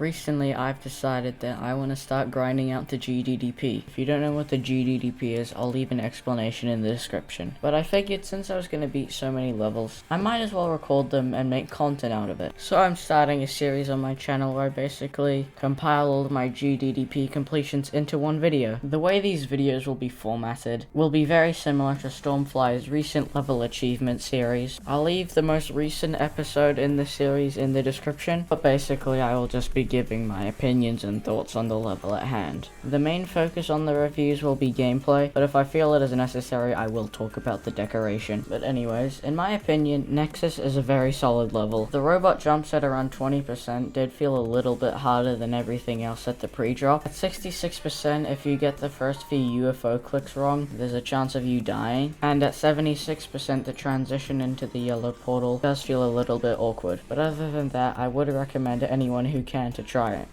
Recently, I've decided that I want to start grinding out the GDDP. If you don't know what the GDDP is, I'll leave an explanation in the description. But I figured since I was going to beat so many levels, I might as well record them and make content out of it. So I'm starting a series on my channel where I basically compile all of my GDDP completions into one video. The way these videos will be formatted will be very similar to Stormfly's recent level achievement series. I'll leave the most recent episode in the series in the description, but basically I will just be giving my opinions and thoughts on the level at hand. The main focus on the reviews will be gameplay, but if I feel it is necessary, I will talk about the decoration. But anyways, in my opinion, Nexus is a very solid level. The robot jumps at around 20% did feel a little bit harder than everything else at the pre-drop. At 66%, if you get the first few UFO clicks wrong, there's a chance of you dying. And at 76%, the transition into the yellow portal does feel a little bit awkward. But other than that, I would recommend anyone who can to try it.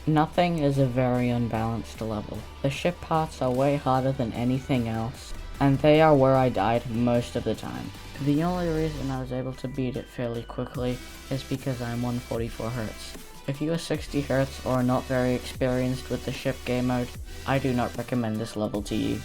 Nothing is a very unbalanced level. The ship parts are way harder than anything else, and they are where I died most of the time. The only reason I was able to beat it fairly quickly is because I'm 144 Hz. If you are 60 Hz or are not very experienced with the ship game mode, I do not recommend this level to you.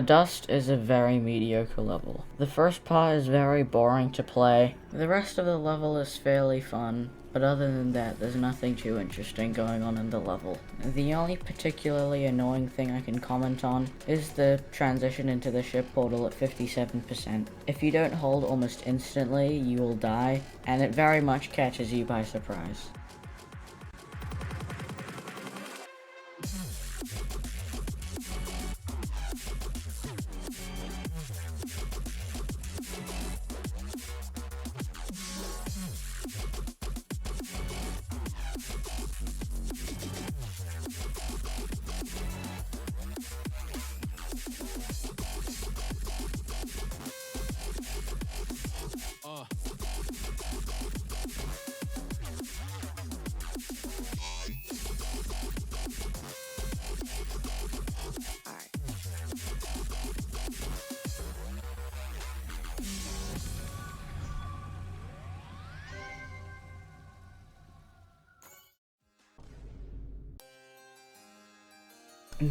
Dust is a very mediocre level. The first part is very boring to play. The rest of the level is fairly fun, but other than that, there's nothing too interesting going on in the level. The only particularly annoying thing I can comment on is the transition into the ship portal at 57%. If you don't hold almost instantly, you will die, and it very much catches you by surprise.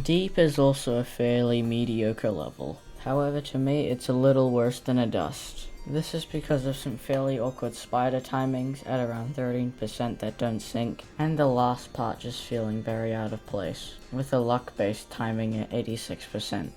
Deep is also a fairly mediocre level. However, to me, it's a little worse than a Dust. This is because of some fairly awkward spider timings at around 13% that don't sync, and the last part just feeling very out of place, with the luck-based timing at 86%.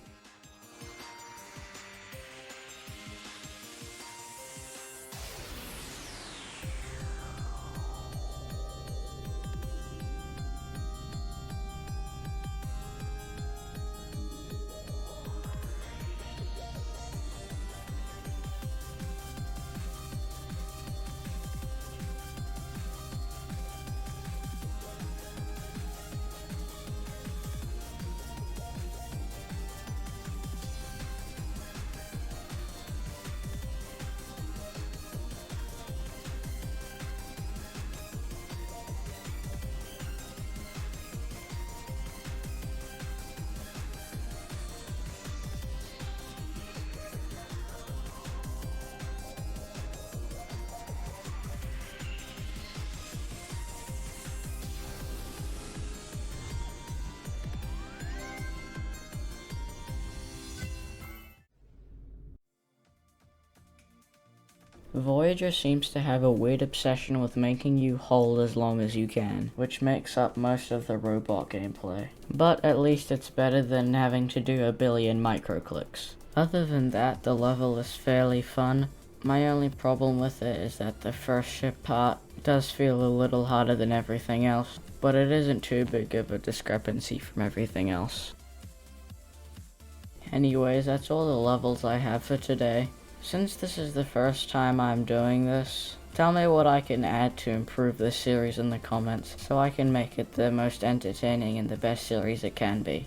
Voyager seems to have a weird obsession with making you hold as long as you can, which makes up most of the robot gameplay. But at least it's better than having to do a billion microclicks. Other than that, the level is fairly fun. My only problem with it is that the first ship part does feel a little harder than everything else, but it isn't too big of a discrepancy from everything else. Anyways, that's all the levels I have for today. Since this is the first time I'm doing this, tell me what I can add to improve this series in the comments so I can make it the most entertaining and the best series it can be.